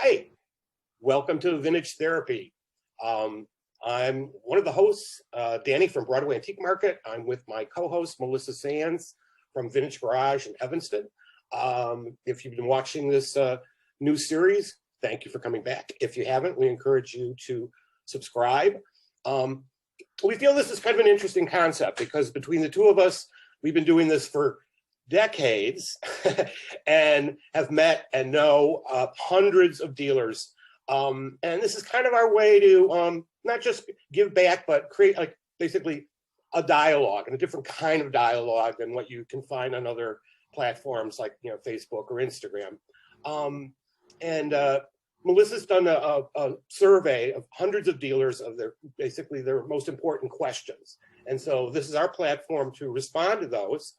Hi, welcome to Vintage Therapy. I'm one of the hosts, Danny from Broadway Antique Market. I'm with my co-host, Melissa Sands from Vintage Garage in Evanston. If you've been watching this new series, thank you for coming back. If you haven't, we encourage you to subscribe. We feel this is kind of an interesting concept because between the two of us, we've been doing this for decades and have met and know hundreds of dealers. And this is kind of our way to not just give back, but create like basically a dialogue and a different kind of dialogue than what you can find on other platforms like Facebook or Instagram. Melissa's done a survey of hundreds of dealers of their most important questions. And so this is our platform to respond to those.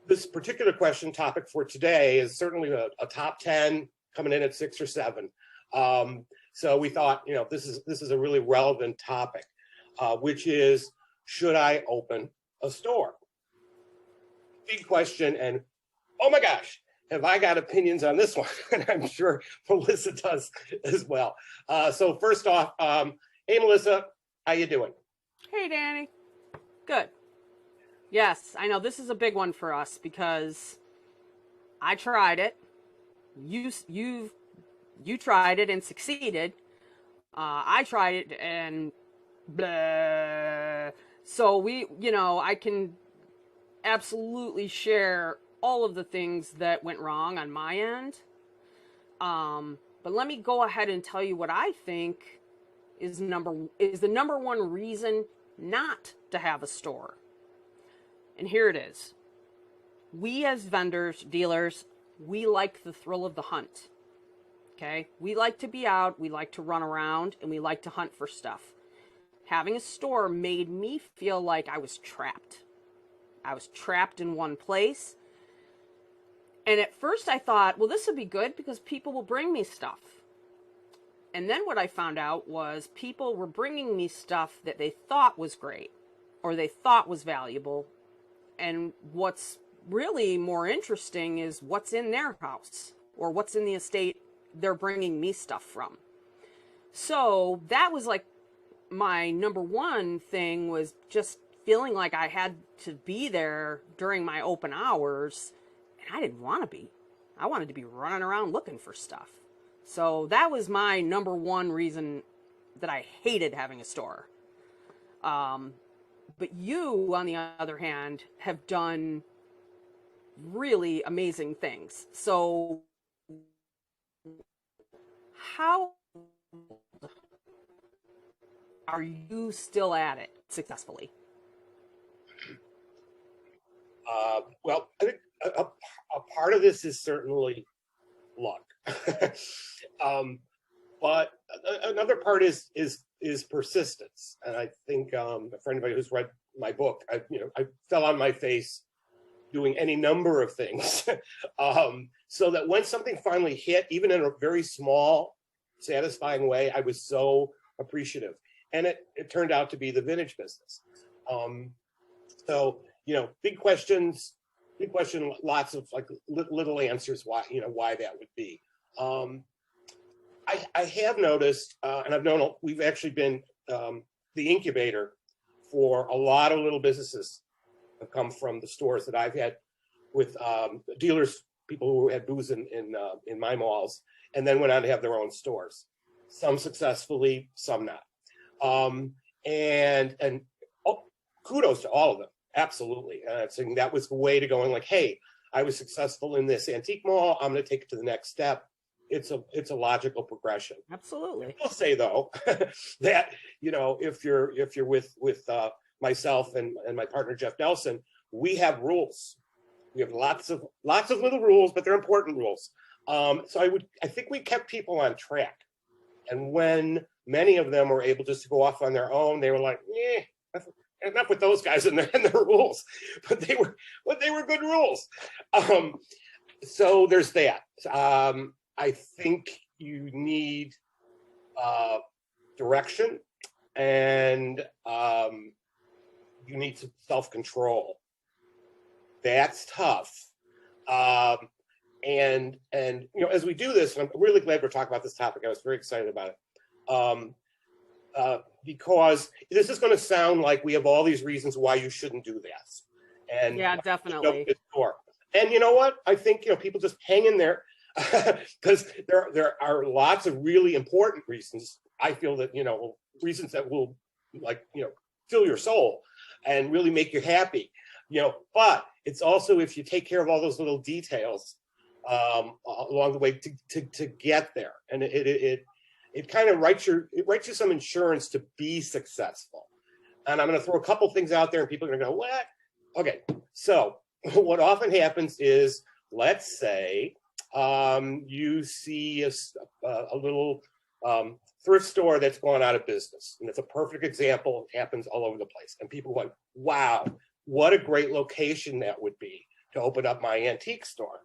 This particular question topic for today is certainly a top 10, coming in at 6 or 7. So we thought, this is a really relevant topic, which is, should I open a store? Big question, and oh my gosh, have I got opinions on this one? And I'm sure Melissa does as well. So first off, hey Melissa, how you doing? Hey Danny, good. Yes, I know this is a big one for us because I tried it. You tried it and succeeded. I tried it and blah. So I can absolutely share all of the things that went wrong on my end. But let me go ahead and tell you what I think is the number one reason not to have a store. And here it is. We as vendors, dealers, we like the thrill of the hunt. Okay? We like to be out, we like to run around, and we like to hunt for stuff. Having a store made me feel like I was trapped. I was trapped in one place. And at first I thought, well, this would be good because people will bring me stuff. And then what I found out was people were bringing me stuff that they thought was great or they thought was valuable. And what's really more interesting is what's in their house or what's in the estate they're bringing me stuff from. So that was like my number one thing, was just feeling like I had to be there during my open hours, and I didn't want to be. I wanted to be running around looking for stuff. So that was my number one reason that I hated having a store. But you, on the other hand, have done really amazing things. So how are you still at it successfully? Well, I think a part of this is certainly luck. But another part is persistence. And I think for anybody who's read my book, I fell on my face doing any number of things, so that when something finally hit, even in a very small, satisfying way, I was so appreciative. And it turned out to be the vintage business. So big question, lots of like little answers why that would be. I have noticed, and we've actually been the incubator for a lot of little businesses have come from the stores that I've had with dealers, people who had booths in my malls, and then went on to have their own stores. Some successfully, some not. And kudos to all of them, absolutely. So that was the way to going. Like, hey, I was successful in this antique mall. I'm going to take it to the next step. It's a logical progression. Absolutely. I'll say though that if you're with myself and my partner Jeff Nelson, we have rules. We have lots of little rules, but they're important rules. So I think we kept people on track. And when many of them were able just to go off on their own, they were like, enough with those guys and their rules. But they were good rules. So there's that. I think you need direction, and you need some self-control. That's tough. And as we do this, and I'm really glad we're talking about this topic. I was very excited about it. Because this is going to sound like we have all these reasons why you shouldn't do this. And yeah, definitely. And you know what? I think, people just hang in there because there are lots of really important reasons. I feel that, reasons that will fill your soul and really make you happy, but it's also if you take care of all those little details along the way to get there. And it kind of writes you some insurance to be successful. And I'm going to throw a couple things out there and people are going to go, what? Okay. So what often happens is, let's say you see a little thrift store that's gone out of business. And it's a perfect example. It happens all over the place. And people go, wow, what a great location that would be to open up my antique store.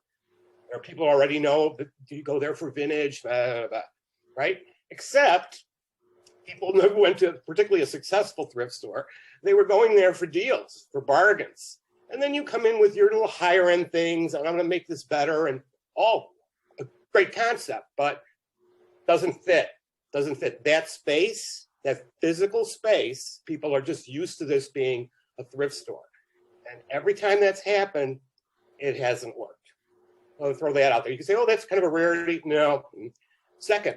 Or people already know that you go there for vintage, right? Except people who went to particularly a successful thrift store, they were going there for deals, for bargains. And then you come in with your little higher end things, and I'm going to make this better, and a great concept, but doesn't fit. Doesn't fit that space, that physical space. People are just used to this being a thrift store. And every time that's happened, it hasn't worked. I'll throw that out there. You can say, oh, that's kind of a rarity. No. Second,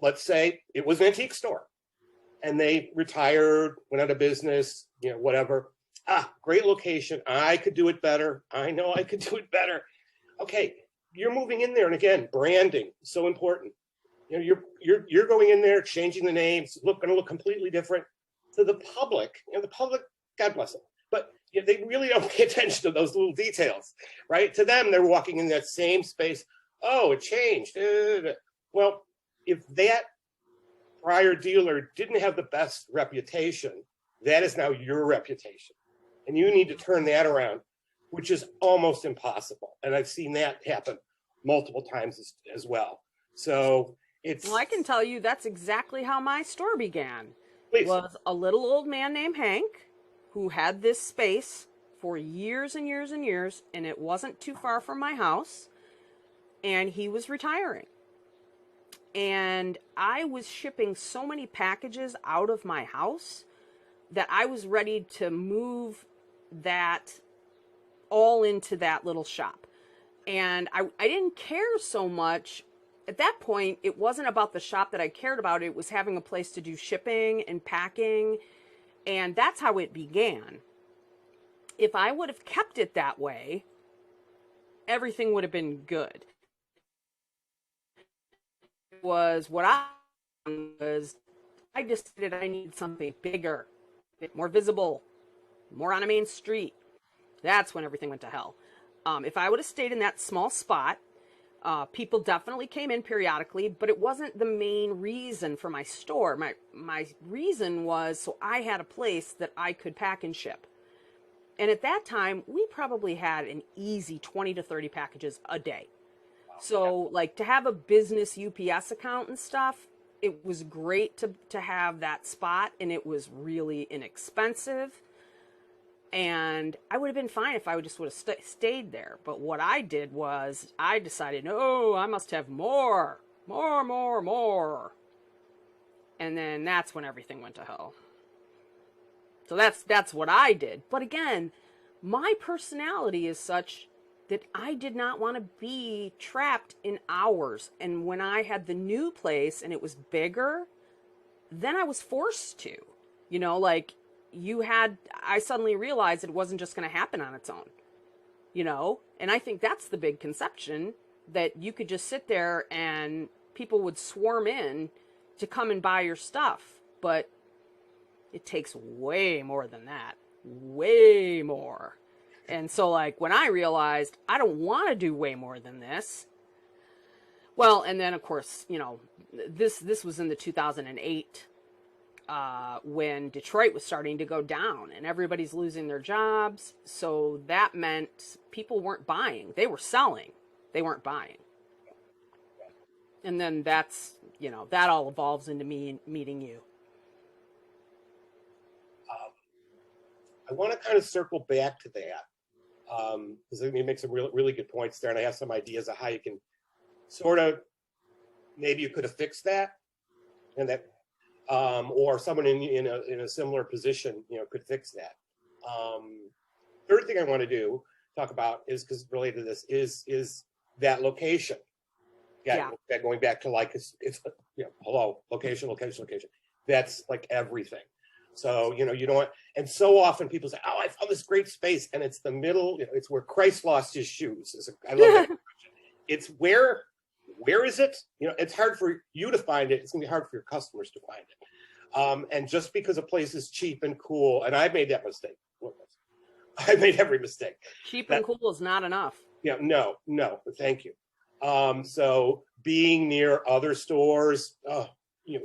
let's say it was an antique store and they retired, went out of business, whatever. Great location. I could do it better. I know I could do it better. Okay, you're moving in there. And again, branding, so important. You're going in there, changing the names, going to look completely different to the public. The public, God bless them. But they really don't pay attention to those little details, right? To them, they're walking in that same space. Oh, it changed. Well, if that prior dealer didn't have the best reputation, that is now your reputation. And you need to turn that around, which is almost impossible. And I've seen that happen multiple times as well. So Well, I can tell you that's exactly how my store began. Please. Was a little old man named Hank who had this space for years and years and years, and it wasn't too far from my house, and he was retiring. And I was shipping so many packages out of my house that I was ready to move that all into that little shop. And I didn't care so much. At that point, it wasn't about the shop that I cared about. It was having a place to do shipping and packing. And that's how it began. If I would have kept it that way, everything would have been good. Was what I decided I needed something bigger, a bit more visible, more on a main street. That's when everything went to hell. If I would have stayed in that small spot, people definitely came in periodically, but it wasn't the main reason for my store. My reason was so I had a place that I could pack and ship. And at that time, we probably had an easy 20 to 30 packages a day. So like to have a business UPS account and stuff, it was great to have that spot, and it was really inexpensive. And I would have been fine if I would have stayed there. But what I did was I decided, no, I must have more. And then that's when everything went to hell. So that's what I did. But again, my personality is such that I did not want to be trapped in hours. And when I had the new place and it was bigger, then I was forced to, I suddenly realized it wasn't just going to happen on its own, and I think that's the big conception, that you could just sit there and people would swarm in to come and buy your stuff. But it takes way more than that, way more. And so like when I realized I don't want to do way more than this, well, and then of course, this was in the 2008 when Detroit was starting to go down and everybody's losing their jobs. So that meant people weren't buying. They were selling. They weren't buying. And then that's, that all evolves into me meeting you. I want to kind of circle back to that Because you make some really good points there, and I have some ideas of how you can sort of, maybe you could have fixed that, and that, or someone in a similar position, could fix that. Third thing I want to talk about is, because related to this, is that location. Yeah. Going back to like it's hello, location. That's like everything. So you don't. And so often people say, "Oh, I found this great space," and it's the middle. It's where Christ lost his shoes. I love that. It's where is it? It's hard for you to find it. It's gonna be hard for your customers to find it. And just because a place is cheap and cool, and I made that mistake. I made every mistake. Cheap and cool is not enough. Yeah, no, thank you. So being near other stores,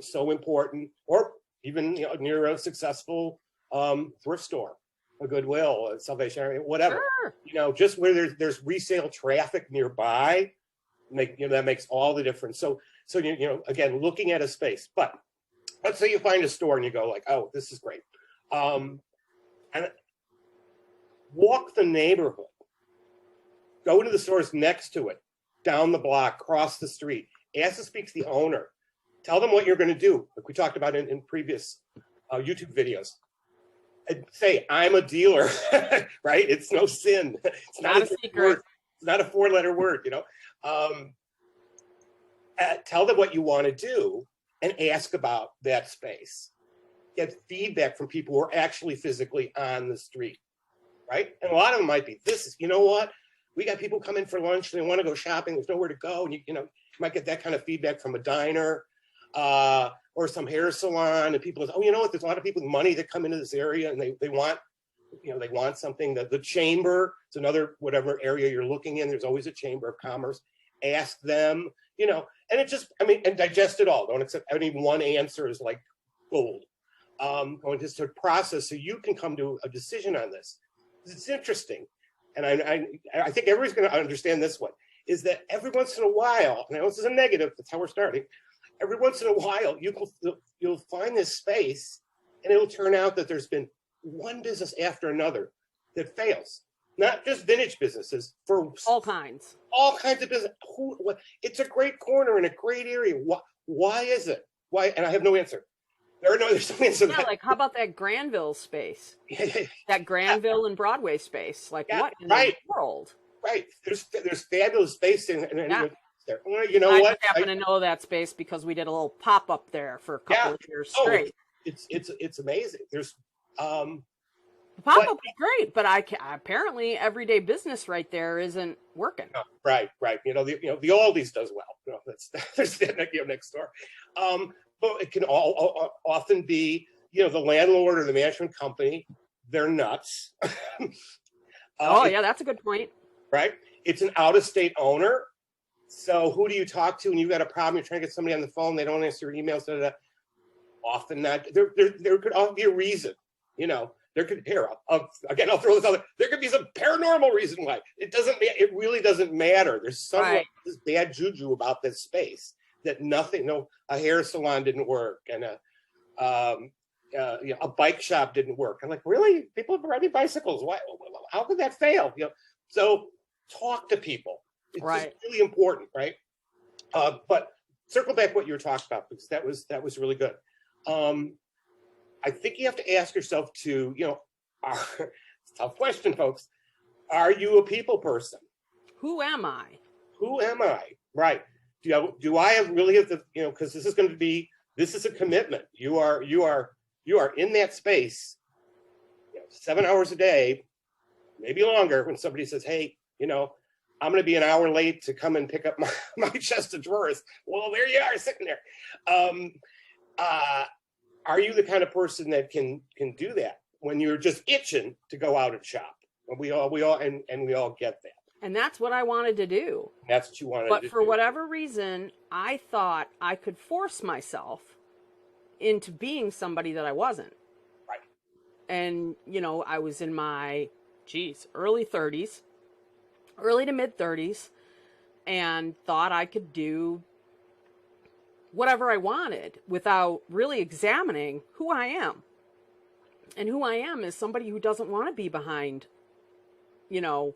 so important, or even near a successful thrift store, a Goodwill, a Salvation Army, whatever. Sure. Just where there's resale traffic nearby, that makes all the difference. So again, looking at a space. But let's say you find a store and you go like, oh, this is great, and walk the neighborhood, go to the stores next to it, down the block, cross the street, ask to speak to the owner, tell them what you're going to do, like we talked about in previous YouTube videos, and say, I'm a dealer, right? It's no sin. It's not a secret word. It's not a 4-letter word, tell them what you want to do and ask about that space. Get feedback from people who are actually physically on the street, right? And a lot of them might be, what? We got people come in for lunch and they want to go shopping. There's nowhere to go. And you might get that kind of feedback from a diner or some hair salon. And people say, oh, there's a lot of people with money that come into this area and they want, they want something. That the chamber, it's another, whatever area you're looking in, there's always a chamber of commerce. Ask them, and it just, and digest it all. Don't accept any one answer is like gold. Going just to process so you can come to a decision on this. It's interesting. And I think everybody's going to understand this one, is that every once in a while, and I know this is a negative, that's how we're starting, every once in a while, you'll find this space, and it'll turn out that there's been one business after another that fails. Not just vintage businesses, for all kinds of business. It's a great corner in a great area. Why is it? Why? And I have no answer. There's no answer. Yeah, like how about that Granville space? That Granville and Broadway space. Like what in the world? Right. There's fabulous space in there. Well, I what? I happen to know that space because we did a little pop up there for a couple of years straight. It's amazing. There's the pop up is great, but apparently everyday business right there isn't working. No, right. The Aldi's does well. There's next door. But it can often be, the landlord or the management company, they're nuts. Yeah, that's a good point. Right? It's an out-of-state owner. So who do you talk to when you've got a problem? You're trying to get somebody on the phone, they don't answer your emails. Often not. There could often be a reason. There could I'll throw this out there. There could be some paranormal reason why. It really doesn't matter. There's some this bad juju about this space. That a hair salon didn't work, and a bike shop didn't work. I'm like, really? People are riding bicycles. Why? How could that fail? So talk to people. It's just really important, right? But circle back what you were talking about, because that was really good. I think you have to ask yourself too. It's a tough question, folks. Are you a people person? Who am I? Right. Do I really have to, because this is a commitment. You are in that space, 7 hours a day, maybe longer, when somebody says, hey, I'm going to be an hour late to come and pick up my chest of drawers. Well, there you are sitting there. Are you the kind of person that can do that when you're just itching to go out and shop? And we all get that. And that's what I wanted to do. That's what you wanted to do. But for whatever reason, I thought I could force myself into being somebody that I wasn't. Right. And, I was in my, early 30s, early to mid 30s, and thought I could do whatever I wanted without really examining who I am. And who I am is somebody who doesn't want to be behind you know,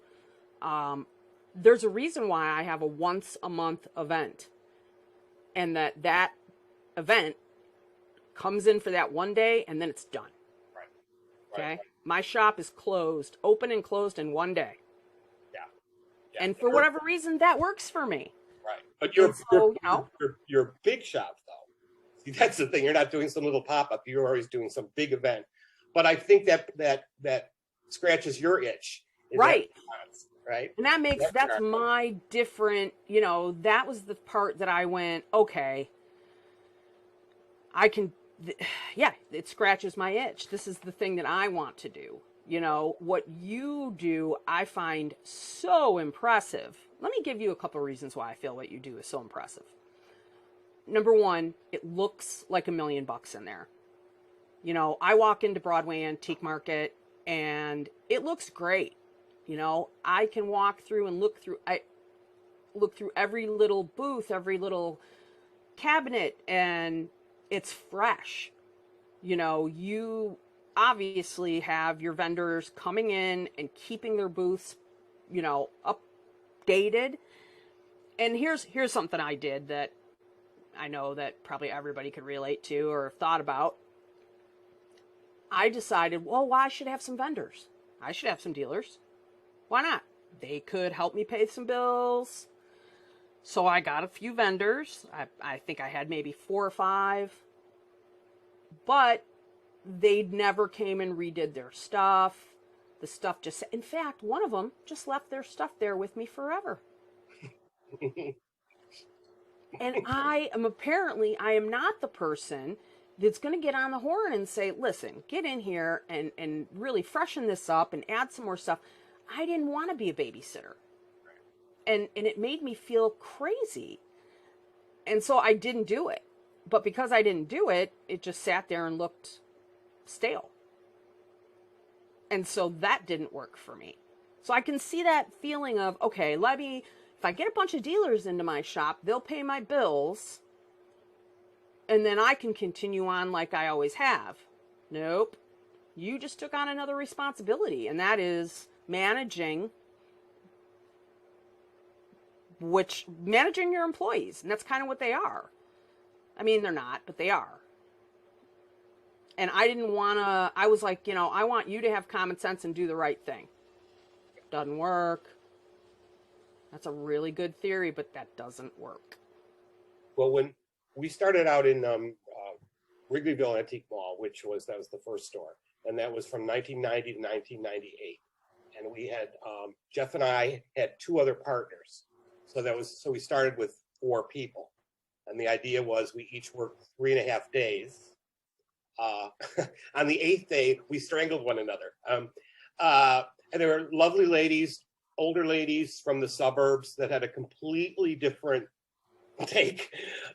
there's a reason why I have a once a month event, and that event comes in for that one day and then it's done. Right. Okay. Right. My shop is closed, open and closed in one day. Yeah. Yeah. And for whatever reason, that works for me. Right. But And so, your big shop though. See, that's the thing. You're not doing some little pop-up. You're always doing some big event. But I think that scratches your itch. right. Right. And that's my different, that was the part that I went, okay, I can, yeah, it scratches my itch. This is the thing that I want to do. What you do, I find so impressive. Let me give you a couple of reasons why I feel what you do is so impressive. Number one, it looks like $1 million in there. I walk into Broadway Antique Market and it looks great. I can walk through and look through every little booth, every little cabinet, and it's fresh. You obviously have your vendors coming in and keeping their booths, updated. And here's something I did that I know that probably everybody could relate to or have thought about. I decided, well, why should I have some vendors? I should have some dealers. Why not? They could help me pay some bills. So I got a few vendors. I think I had maybe 4 or 5. But they never came and redid their stuff. The stuff just, in fact, one of them just left their stuff there with me forever. And I am not the person that's going to get on the horn and say, listen, get in here and really freshen this up and add some more stuff. I didn't want to be a babysitter. And it made me feel crazy. And so I didn't do it. But because I didn't do it, it just sat there and looked stale. And so that didn't work for me. So I can see that feeling of, okay, if I get a bunch of dealers into my shop, they'll pay my bills. And then I can continue on like I always have. Nope. You just took on another responsibility, and that is managing your employees. And that's kind of what they are. I mean, they're not, but they are. And I was like, I want you to have common sense and do the right thing. Doesn't work. That's a really good theory, but that doesn't work. Well, when we started out in Wrigleyville Antique Mall, that was the first store, and that was from 1990 to 1998. And we had Jeff and I had 2 other partners, so we started with 4 people, and the idea was we each worked 3.5 days. On the 8th day, we strangled one another, and there were lovely ladies, older ladies from the suburbs that had a completely different take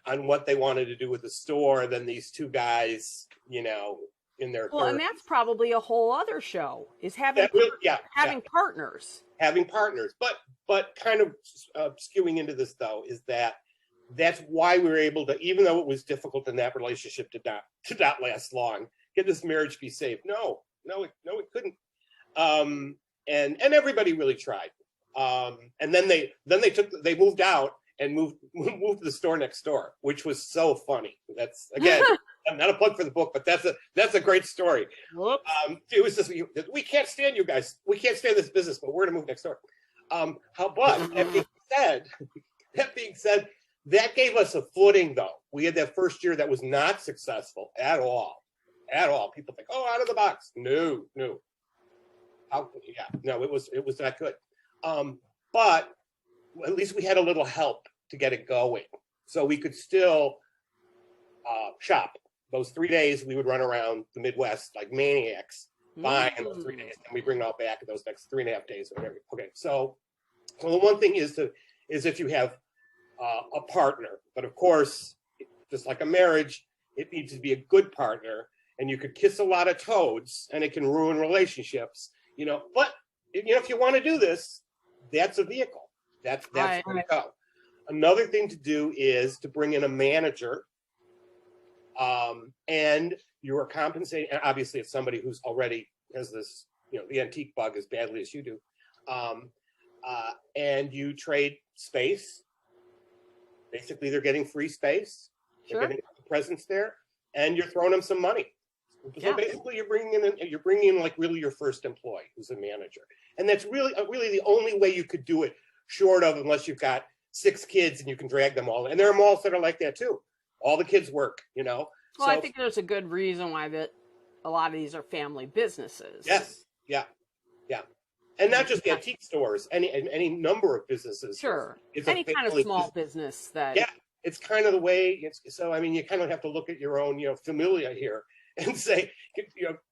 on what they wanted to do with the store than these 2 guys, in their 30s. And that's probably a whole other show, is having partners. Having partners. But kind of skewing into this, though, is that's why we were able to, even though it was difficult and that relationship did not last long, get this marriage be saved. No, it couldn't. And everybody really tried. And then they moved out and moved to the store next door, which was so funny. That's, again, not a plug for the book, but that's a great story. It was just, we can't stand you guys. We can't stand this business, but we're gonna move next door. That being said, that gave us a footing, though. We had that first year that was not successful at all. People think, oh, out of the box. No. It was that good. But at least we had a little help to get it going. So we could still shop. Those 3 days we would run around the Midwest like maniacs, buying in those 3 days. And we bring it all back in those next 3.5 days or whatever. Okay, so the one thing is if you have a partner, but of course, just like a marriage, it needs to be a good partner, and you could kiss a lot of toads and it can ruin relationships, but if you want to do this, that's a vehicle. That's where to go. Another thing to do is to bring in a manager, and you are compensating. And obviously, if somebody who's already has this, the antique bug as badly as you do, Um, and you trade space. Basically, they're getting free space. They're Sure. getting a presence there, and you're throwing them some money. So Yeah. basically, you're bringing in like really your first employee, who's a manager, and that's really the only way you could do it, short of unless you've got 6 kids and you can drag them all. And there are malls that are like that too. All the kids work, you know. Well, I So think there's a good reason why that a lot of these are family businesses. yes, yeah, yeah, and not just Yeah. antique stores, any number of businesses. You It's a Any kind of family small business. business that. Yeah, it's kind of the way. So I mean, you kind of have to look at your own, familia here and say,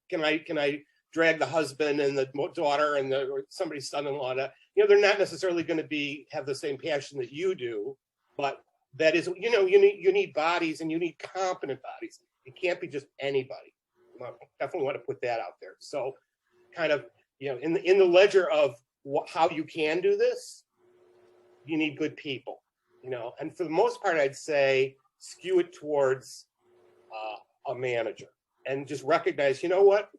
can I drag the husband and the daughter and or somebody's son-in-law to, they're not necessarily going to have the same passion that you do, but that is, you need bodies, and you need competent bodies. It can't be just anybody. Definitely want to put that out there. So kind of, in the ledger of how you can do this, you need good people, and for the most part, I'd say skew it towards a manager, and just recognize, what,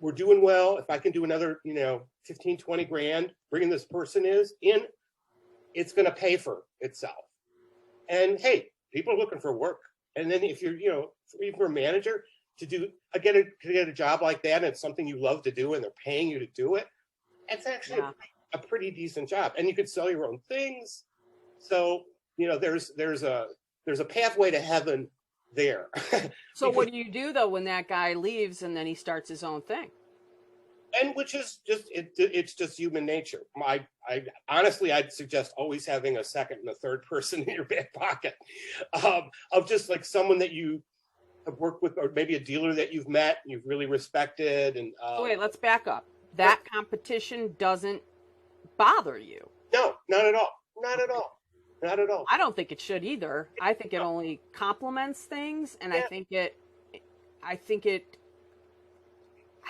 we're doing well. If I can do another, 15, 20 grand, bringing this person in, it's going to pay for itself. And hey, people are looking for work. And then if you're, even a manager to get a job like that, and it's something you love to do, and they're paying you to do it, it's actually a pretty decent job. And you could sell your own things. So, there's a pathway to heaven there. So what do you do though when that guy leaves and then he starts his own thing? And which is it's just human nature. I honestly, I'd suggest always having a second and a third person in your back pocket, of just like someone that you have worked with, or maybe a dealer that you've met and you've really respected. And So wait, let's back up. That competition doesn't bother you? No, not at all. Not at all. Not at all. I don't think it should either. I think it only complements things, and I think it. I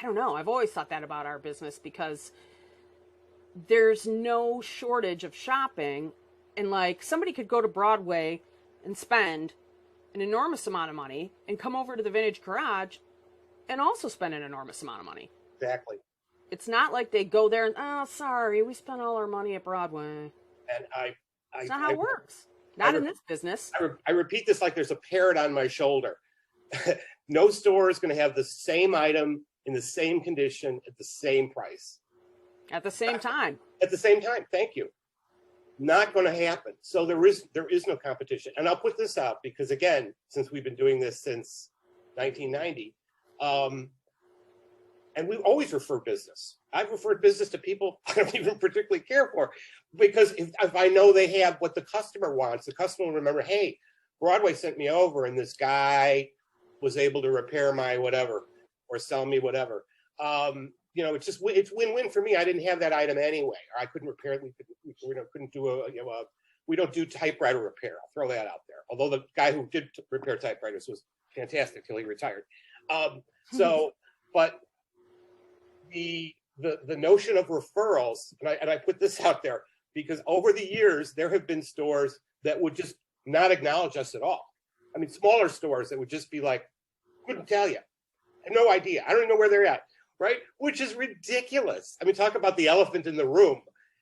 don't know. I've always thought that about our business, because there's no shortage of shopping, and like somebody could go to Broadway and spend an enormous amount of money and come over to the Vintage Garage and also spend an enormous amount of money. Exactly. It's not like they go there and, oh, sorry, we spent all our money at Broadway. And It's not how it works. Not in this business. I repeat this like there's a parrot on my shoulder. No store is going to have the same item in the same condition at the same price. At the same time. At the same time. Thank you. Not going to happen. So there is no competition. And I'll put this out because, again, since we've been doing this since 1990, and we always refer business. I've referred business to people I don't even particularly care for, because if I know they have what the customer wants, the customer will remember, hey, Broadway sent me over and this guy was able to repair my whatever or sell me whatever. It's win-win for me. I didn't have that item anyway, or I couldn't repair it. Couldn't do we don't do typewriter repair. I'll throw that out there. Although the guy who did repair typewriters was fantastic till he retired. But the notion of referrals, and I put this out there because over the years there have been stores that would just not acknowledge us at all. I mean, smaller stores that would just be like, couldn't tell you, I have no idea, I don't even know where they're at, right? Which is ridiculous. I mean, talk about the elephant in the room.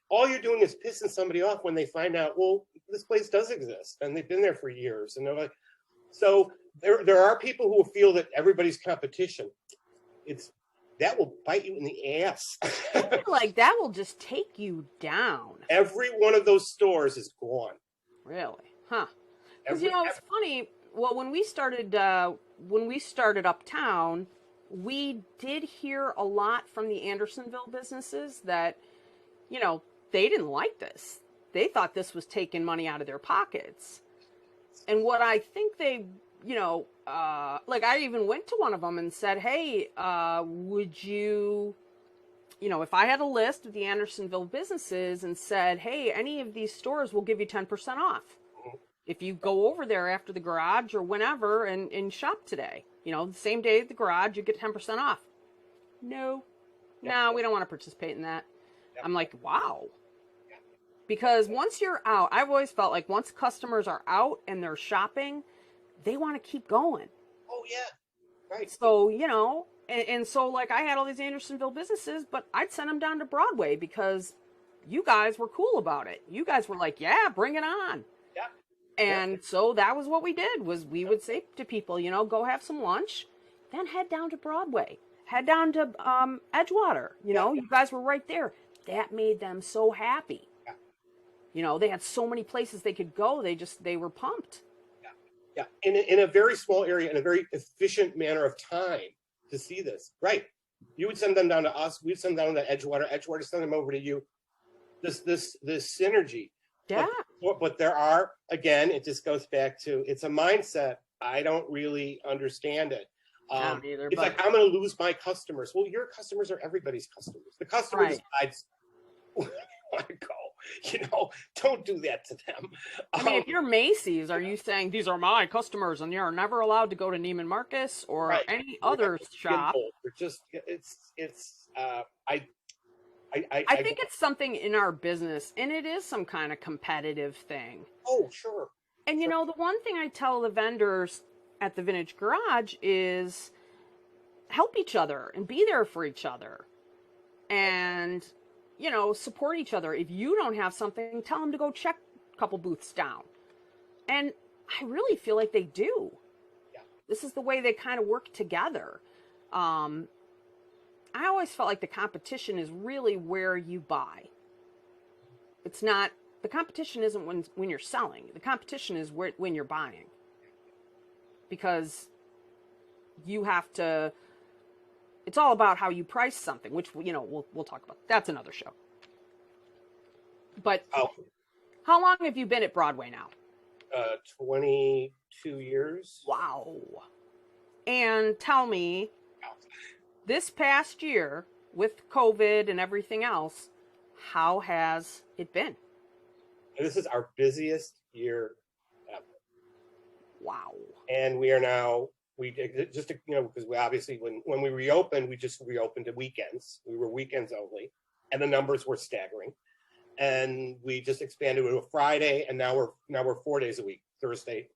All you're doing is pissing somebody off when they find out, well, this place does exist and they've been there for years, and they're like, so there are people who feel that everybody's competition. That will bite you in the ass. I feel like that will just take you down. Every one of those stores is gone. Really? Huh. Because, it's funny. Well, when we started uptown, we did hear a lot from the Andersonville businesses that, they didn't like this. They thought this was taking money out of their pockets. And what I think they, like I even went to one of them and said, hey, would you, if I had a list of the Andersonville businesses and said, hey, any of these stores will give you 10% off if you go over there after the garage or whenever and shop today, the same day at the garage, you get 10% off. No, we don't want to participate in that. I'm like, wow. Because once you're out, I've always felt like once customers are out and they're shopping, they want to keep going. Oh, yeah. Right. So, and so like I had all these Andersonville businesses, but I'd send them down to Broadway because you guys were cool about it. You guys were like, yeah, bring it on. Yeah. And so that was what we did, was we would say to people, you know, go have some lunch, then head down to Broadway, head down to Edgewater. You know, you guys were right there. That made them so happy. Yeah. You know, they had so many places they could go. They were pumped. Yeah. In a very small area, in a very efficient manner of time to see this. Right. You would send them down to us. We'd send them down to Edgewater. Edgewater send them over to you. This synergy. Yeah. But there are, again, it just goes back to, it's a mindset. I don't really understand it. I don't either, it's like, I'm going to lose my customers. Well, your customers are everybody's customers. The customer decides where they want to go. You know, don't do that to them. I mean, if you're Macy's, are you saying these are my customers and you're never allowed to go to Neiman Marcus or any other shop? They're just, I think it's something in our business, and it is some kind of competitive thing. Oh, sure. And you know, the one thing I tell the vendors at the Vintage Garage is help each other and be there for each other. And, you know, support each other. If you don't have something, tell them to go check a couple booths down. And I really feel like they do. Yeah. This is the way they kind of work together. I always felt like the competition is really where you buy. It's not, the competition isn't when you're selling. The competition is when you're buying. Because you have to, it's all about how you price something, which, you know, we'll talk about. That's another show. But how long have you been at Broadway now? 22 years. Wow. And tell me, this past year, with COVID and everything else, how has it been? This is our busiest year ever. Wow. And we are now, just, you know, because we obviously, when we reopened, we just reopened at weekends. We were weekends only, and the numbers were staggering. And we just expanded to a Friday, and now we're 4 days a week, Thursday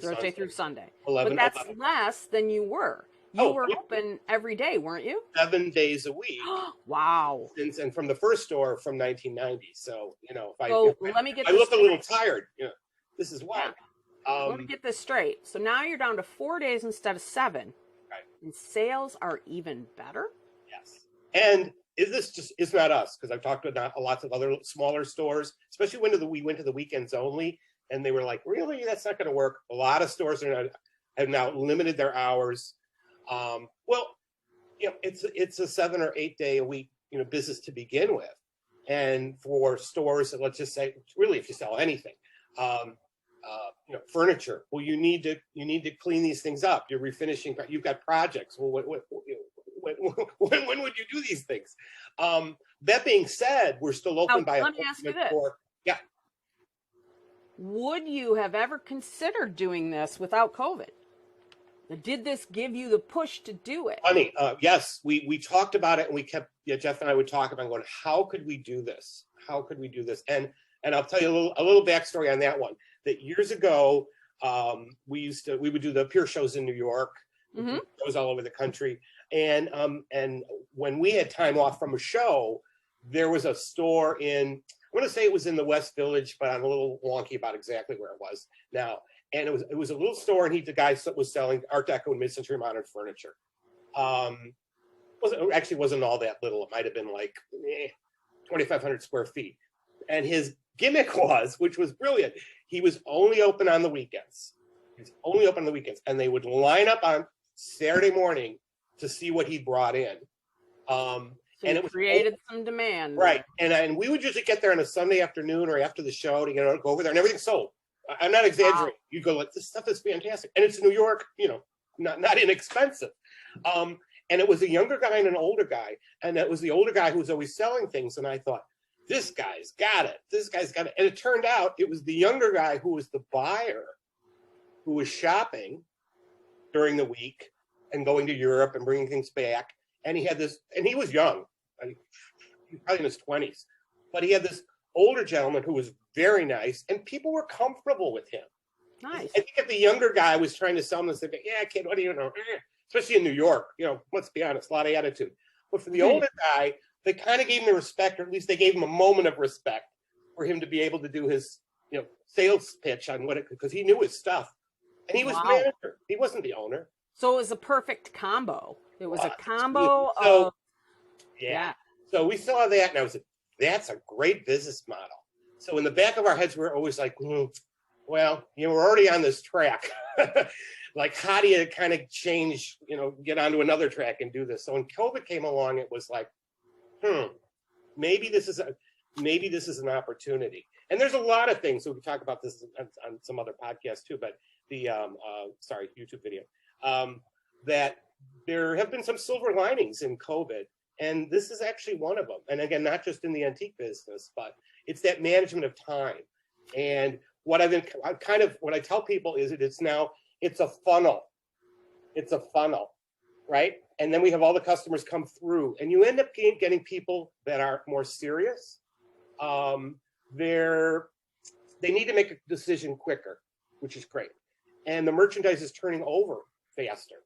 through Sunday. 11, but that's 11. less than you were. You were open every day, weren't you? 7 days a week. Wow. And from the first store from 1990. So, you know, if let me get I this look straight. a little tired, you know, this is why. Let me get this straight. So now you're down to 4 days instead of 7. Right. And sales are even better? Yes. And it's not us, because I've talked to lots of other smaller stores, especially we went to the weekends only, and they were like, really, that's not going to work. A lot of stores have now limited their hours. Well, you know, it's a 7 or 8 day a week, you know, business to begin with. And for stores, let's just say, really, if you sell anything, you know, furniture, well, you need to clean these things up. You're refinishing, you've got projects. Well, when would you do these things? That being said, we're still open by. Let me ask you this. Yeah. Would you have ever considered doing this without COVID? Did this give you the push to do it? Funny, yes, we talked about it, and we kept, Jeff and I would talk about going, how could we do this? How could we do this? And I'll tell you a little backstory on that one. That years ago, we would do the peer shows in New York, shows all over the country, and when we had time off from a show, there was a store in, I'm going to say it was in the West Village, but I'm a little wonky about exactly where it was now. And it was a little store, and the guy was selling Art Deco and mid-century modern furniture. Wasn't all that little. It might have been like 2,500 square feet. And his gimmick was, which was brilliant, he was only open on the weekends. And they would line up on Saturday morning to see what he brought in. And it created some demand. Right. And we would usually get there on a Sunday afternoon or after the show to go over there, and everything's sold. I'm not exaggerating. Wow. You go like, this stuff is fantastic, and it's New York, you know, not inexpensive. And it was a younger guy and an older guy, and it was the older guy who was always selling things. And I thought, this guy's got it. And it turned out it was the younger guy who was the buyer, who was shopping during the week and going to Europe and bringing things back. And he had this, and he was young, he was probably in his 20s, but he had this older gentleman who was very nice, and people were comfortable with him. Nice. I think if the younger guy was trying to sell him and say, yeah, kid, what do you know? Especially in New York, you know, let's be honest, a lot of attitude. But for the older guy they kind of gave him the respect, or at least they gave him a moment of respect for him to be able to do his, sales pitch on what it, because he knew his stuff. And he was the manager. He wasn't the owner. So it was a perfect combo. It was a combo so, of, yeah. So we saw that, and I was like, that's a great business model. So in the back of our heads, we're always like, well, we're already on this track. Like, how do you kind of change, get onto another track and do this? So when COVID came along, it was like, maybe this is an opportunity. And there's a lot of things. So we talk about this on some other podcasts too, but the YouTube video, that there have been some silver linings in COVID. And this is actually one of them. And again, not just in the antique business, but it's that management of time. And what I tell people is that it's a funnel. It's a funnel, right? And then we have all the customers come through, and you end up getting people that are more serious. They need to make a decision quicker, which is great. And the merchandise is turning over faster,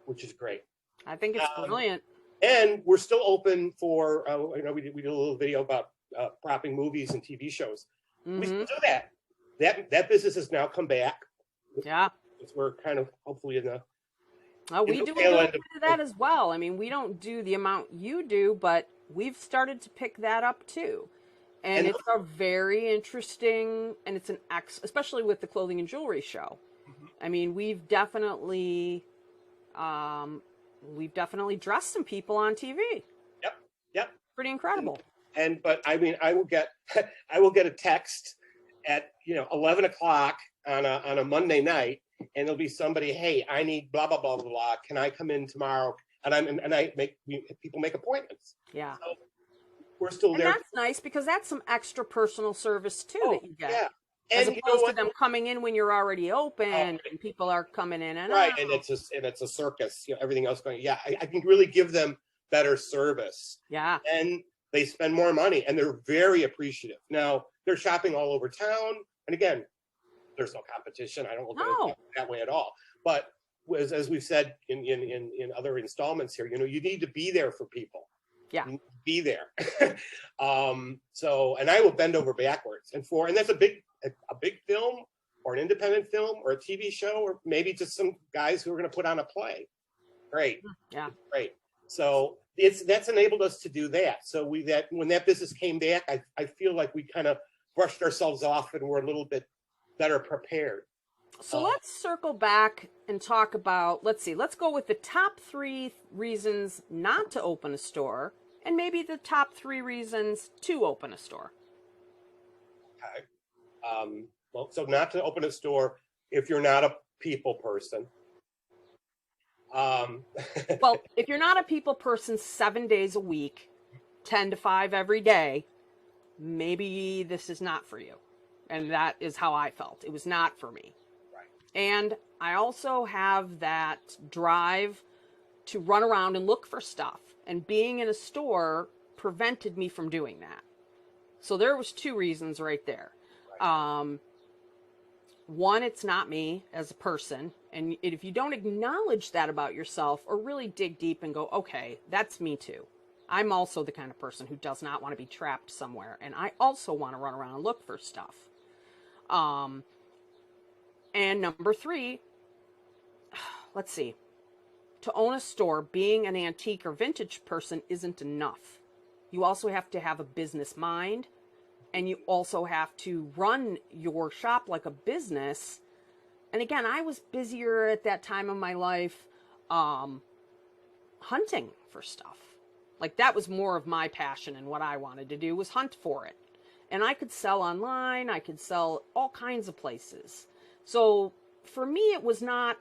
which is great. I think it's brilliant. And we're still open for, we did a little video about propping movies and TV shows. Mm-hmm. We still do that. That business has now come back. Yeah. We're kind of hopefully in the. We do a little bit of that as well. I mean, we don't do the amount you do, but we've started to pick that up too. And it's a very interesting, and it's especially with the clothing and jewelry show. Mm-hmm. I mean, we've definitely dressed some people on TV. Yep. Pretty incredible. But I mean, I will get a text at 11 o'clock on a Monday night, and there'll be somebody, hey, I need blah blah blah blah blah. Can I come in tomorrow? And people make appointments. Yeah. So we're still there. And that's nice, because that's some extra personal service too that you get. Yeah. As opposed to them coming in when you're already open, and people are coming in and out. And it's a circus. Everything else going. Yeah, I can really give them better service. Yeah. And they spend more money, and they're very appreciative. Now they're shopping all over town, and again, there's no competition. I don't look at it that way at all. But as we've said in other installments here, you need to be there for people. Yeah. Be there. And I will bend over backwards. And that's a big film, or an independent film, or a TV show, or maybe just some guys who are going to put on a play. Great. Yeah. Great. So that's enabled us to do that. So when that business came back, I feel like we kind of brushed ourselves off, and we're a little bit better prepared. So let's circle back and talk about, let's go with the top 3 reasons not to open a store, and maybe the top 3 reasons to open a store. Okay. So not to open a store if you're not a people person. Well, if you're not a people person 7 days a week, 10 to 5 every day, maybe this is not for you. And that is how I felt. It was not for me. Right. And I also have that drive to run around and look for stuff. And being in a store prevented me from doing that. So there was 2 reasons right there. Right. One, it's not me as a person. And if you don't acknowledge that about yourself, or really dig deep and go, okay, that's me too. I'm also the kind of person who does not want to be trapped somewhere. And I also want to run around and look for stuff. And number 3, let's see. To own a store, being an antique or vintage person isn't enough. You also have to have a business mind, and you also have to run your shop like a business. And again, I was busier at that time of my life hunting for stuff. Like, that was more of my passion, and what I wanted to do was hunt for it. And I could sell online, I could sell all kinds of places. So for me, it was not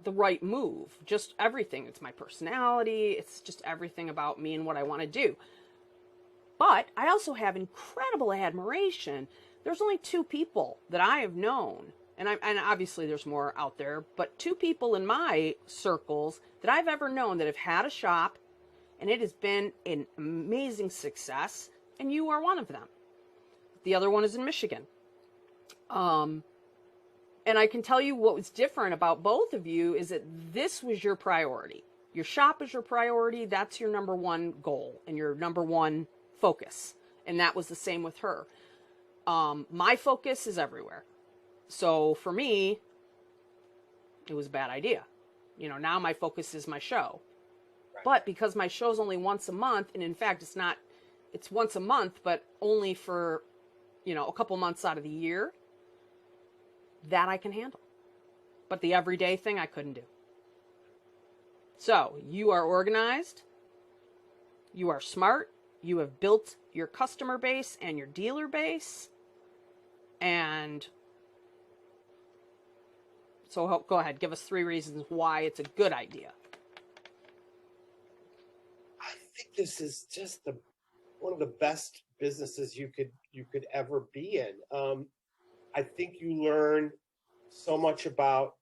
the right move. Just everything. It's my personality. It's just everything about me and what I want to do. But I also have incredible admiration. There's only 2 people that I have known, and obviously there's more out there, but 2 people in my circles that I've ever known that have had a shop, and it has been an amazing success, and you are one of them. The other one is in Michigan. And I can tell you what was different about both of you is that this was your priority. Your shop is your priority. That's your number one goal and your number one focus. And that was the same with her. My focus is everywhere. So for me, it was a bad idea. Now my focus is my show. Right. But because my show's only once a month, and in fact it's once a month, but only for, a couple months out of the year, that I can handle. But the everyday thing I couldn't do. So you are organized, you are smart, you have built your customer base and your dealer base, and so go ahead, give us 3 reasons why it's a good idea. I think this is just one of the best businesses you could ever be in. I think you learn so much about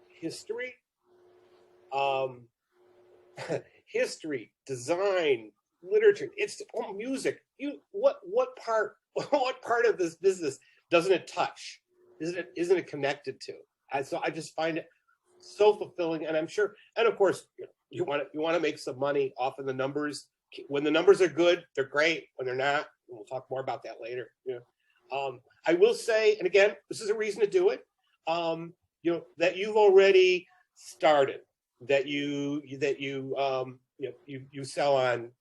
history, history, design, literature. It's music. What part of this business doesn't it touch? Isn't it connected to? And so I just find it so fulfilling, and I'm sure. And of course, you want to make some money off of the numbers. When the numbers are good, they're great. When they're not, we'll talk more about that later. I will say, and again, this is a reason to do it. That you've already started, that you sell on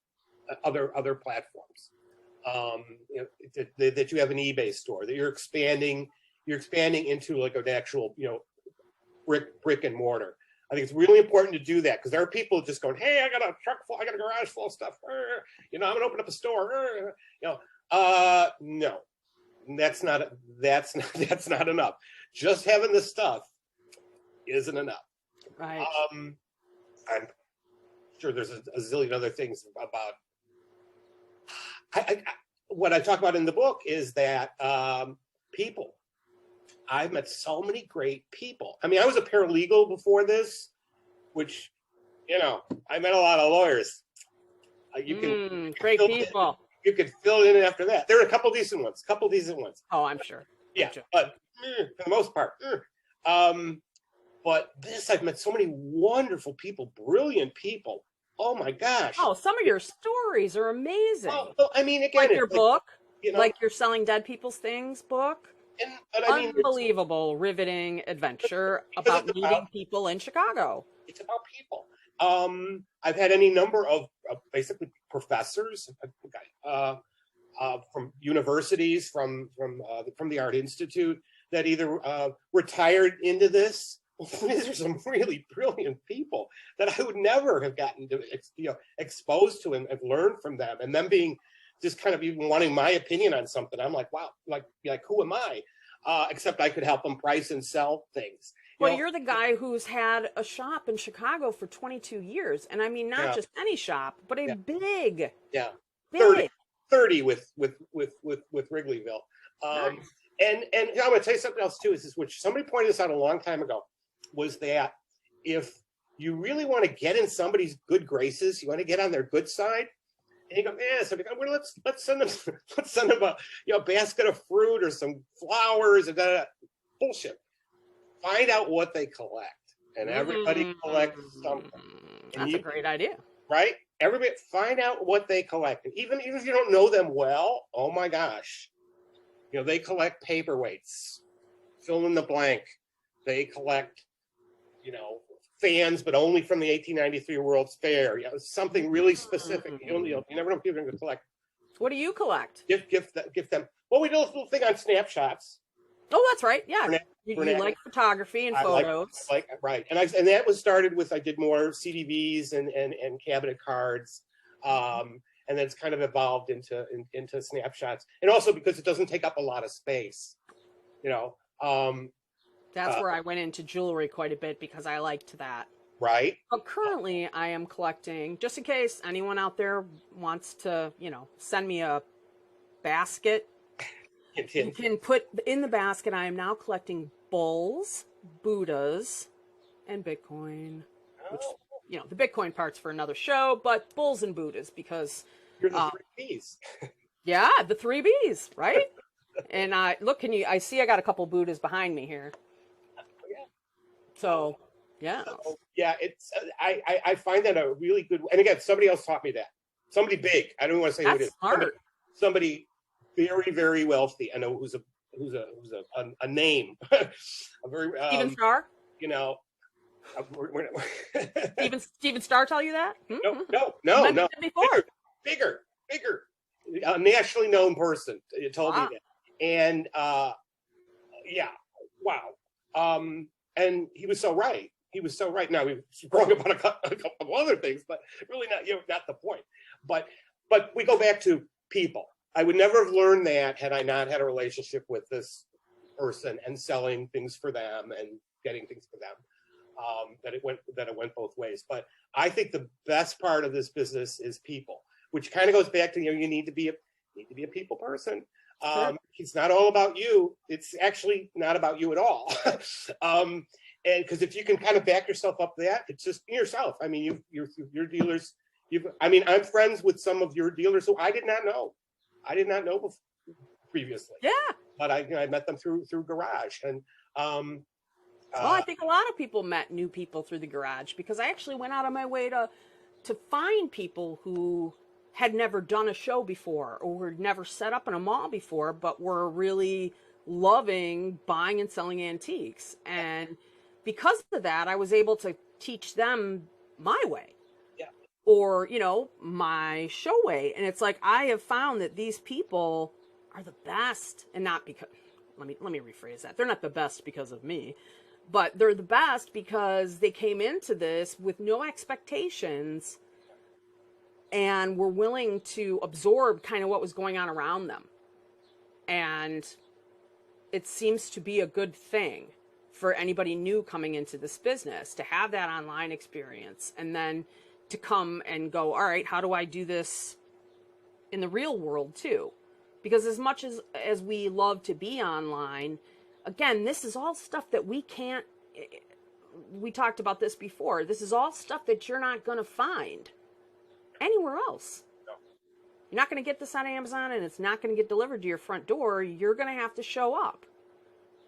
other platforms, that you have an eBay store, that you're expanding into like an actual brick and mortar. I think it's really important to do that, because there are people just going, hey, I got a garage full of stuff. I'm gonna open up a store. No, that's not enough. Just having the stuff isn't enough. Right. I'm sure there's a zillion other things about. What I talk about in the book is that people. I've met so many great people. I mean, I was a paralegal before this, which, I met a lot of lawyers. Great people. You could fill it in after that. There are a couple decent ones. Oh, I'm sure. Yeah, but for the most part. But this, I've met so many wonderful people, brilliant people. Oh my gosh. Oh, some of your stories are amazing. Well, I mean, again, like your book, like your Selling Dead People's Things book. But I mean, unbelievable, riveting adventure about meeting people in Chicago. It's about people. I've had any number of basically professors from universities, from the Art Institute, that either retired into this. These are some really brilliant people that I would never have gotten to exposed to and learned from them, and them being just kind of even wanting my opinion on something. I'm like, wow, like who am I? Except I could help them price and sell things. You're the guy who's had a shop in Chicago for 22 years, and I mean not just any shop, but a big. 30 with Wrigleyville. Nice. And I'm going to tell you something else too. Is which somebody pointed this out a long time ago, was that if you really want to get in somebody's good graces, you want to get on their good side. And you go, so well, let's send them a basket of fruit or some flowers and bullshit. Find out what they collect, and everybody collects something. That's a great idea, right? Everybody find out what they collect, and even if you don't know them well, oh my gosh, they collect paperweights, fill in the blank. They collect, fans, but only from the 1893 World's Fair. Something really specific. You never know what people are going to collect. What do you collect? Gift them. Well, we do this little thing on snapshots. Oh, that's right. Yeah, you like photography and photos. Right, and that was started with, I did more CDVs and cabinet cards, and then it's kind of evolved into snapshots, and also because it doesn't take up a lot of space. That's where I went into jewelry quite a bit because I liked that. Right. But currently I am collecting, just in case anyone out there wants to, send me a basket. You can put in the basket, I am now collecting bowls, Buddhas, and Bitcoin. Which, the Bitcoin part's for another show, but bowls and Buddhas because... You're the 3 Bs. Yeah, the 3 Bs, right? And look, I see I got a couple Buddhas behind me here. So Yeah. So, yeah, it's I find that a really good. And again, somebody else taught me that. Somebody big. I don't want to say who it That's is. smart. Somebody very, very wealthy. I know who's a name. A very Steven Starr? you know. Steven Starr tell you that? No. Mentioned it before. Bigger. A nationally known person told me Wow. that. And yeah, wow. And he was so right. Now he was wrong about a couple of other things, but really not the point. But we go back to people. I would never have learned that had I not had a relationship with this person and selling things for them and getting things for them. That it went both ways. But I think the best part of this business is people, which kind of goes back to you need to be a people person. Sure. It's not all about you. It's actually not about you at all. And because if you can kind of back yourself up that, it's just yourself. I mean, your dealers. I'm friends with some of your dealers who I did not know before, previously. Yeah. But I met them through Garage, and well, I think a lot of people met new people through the Garage, because I actually went out of my way to find people who had never done a show before or were never set up in a mall before, but were really loving buying and selling antiques. And because of that, I was able to teach them my way. Yeah. Or, my show way. And it's like, I have found that these people are the best, and not because, let me rephrase that. They're not the best because of me, but they're the best because they came into this with no expectations and were willing to absorb kind of what was going on around them. And it seems to be a good thing for anybody new coming into this business to have that online experience, and then to come and go, all right, how do I do this in the real world too? Because as much as we love to be online, again, this is all stuff that we can't, we talked about this before, this is all stuff that you're not going to find anywhere else. No. You're not going to get this on Amazon, and it's not going to get delivered to your front door. You're going to have to show up,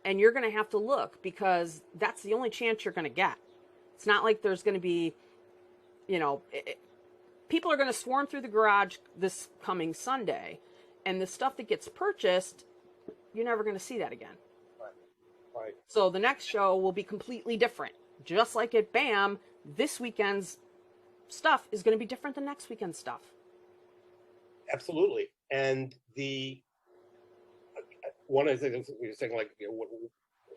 and you're going to have to look, because that's the only chance you're going to get. It's not like there's going to be, people are going to swarm through the Garage this coming Sunday, and the stuff that gets purchased, you're never going to see that again. Right. So the next show will be completely different. Just like at BAM, this weekend's stuff is going to be different than next weekend's stuff. Absolutely. And one of the things we were saying, like,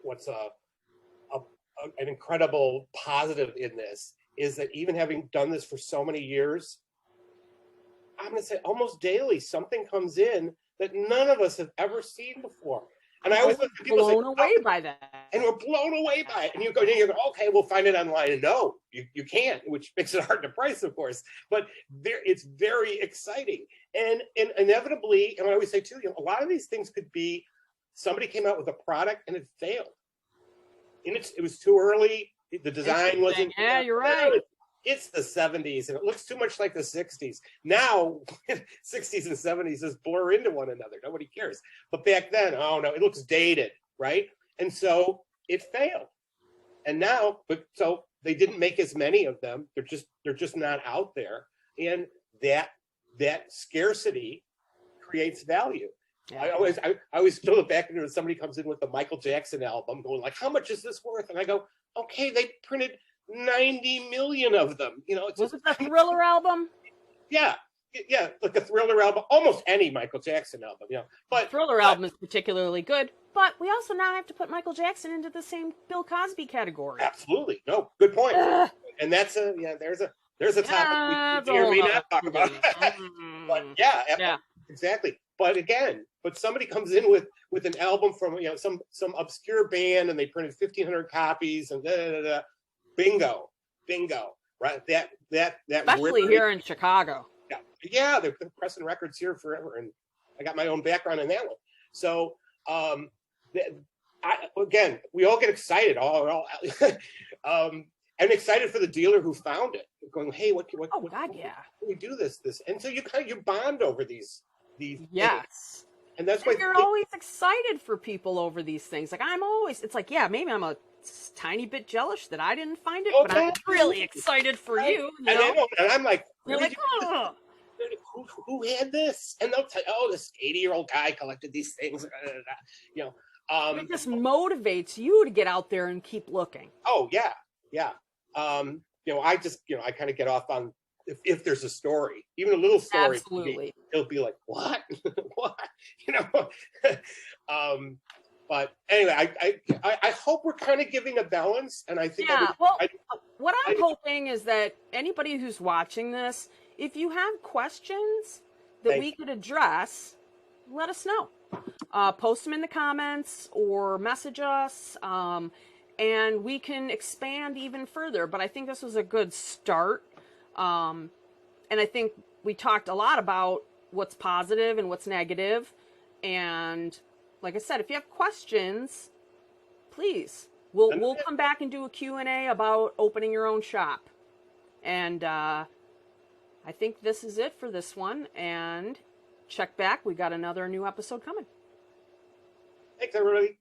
what's an incredible positive in this is that even having done this for so many years, I'm going to say almost daily, something comes in that none of us have ever seen before. And I always look at people blown away by that. And we're blown away by it. And you go, okay, we'll find it online. And no, you can't, which makes it hard to price, of course. But it's very exciting. And inevitably, and I always say too, a lot of these things could be somebody came out with a product and it failed. And it was too early. The design wasn't. Yeah, you're right. It's the 70s and it looks too much like the 60s. Now, 60s and 70s just blur into one another. Nobody cares. But back then, oh no, it looks dated, right? And so it failed. And now, so they didn't make as many of them. They're just not out there. And that scarcity creates value. Yeah. I always throw it back into somebody comes in with the Michael Jackson album going like, how much is this worth? And I go, okay, they printed 90 million of them. Was it the Thriller album? Yeah, like a Thriller album, almost any Michael Jackson album, But Thriller album is particularly good, but we also now have to put Michael Jackson into the same Bill Cosby category. Absolutely, no, good point. And that's there's a topic we may or may not talk about. But yeah, exactly. But again, somebody comes in with an album from some obscure band and they printed 1,500 copies and bingo, right? That especially here in Chicago. Yeah, they're pressing records here forever, and I got my own background in that one. So, again, we all get excited. I'm excited for the dealer who found it, going, "Hey, what God, can we do this?" And so you bond over these yes. And that's why You're always excited for people over these things. Like it's like, yeah, maybe I'm a tiny bit jealous that I didn't find it, oh, but I'm really excited for you. And, and I'm like, You're like, oh. Who had this? And they'll tell you, oh, this 80-year-old guy collected these things. You know, It just motivates you to get out there and keep looking. Oh yeah, yeah. I just, I kind of get off on if there's a story, even a little story. Absolutely. It'll be like, what, what, But anyway, I hope we're kind of giving a balance, and I think. Yeah. What I'm hoping is that anybody who's watching this, if you have questions that we could address, let us know. Post them in the comments or message us, and we can expand even further. But I think this was a good start, and I think we talked a lot about what's positive and what's negative. And like I said, if you have questions, please, we'll come back and do a Q&A about opening your own shop. And I think this is it for this one. And check back. We got another new episode coming. Thanks, everybody.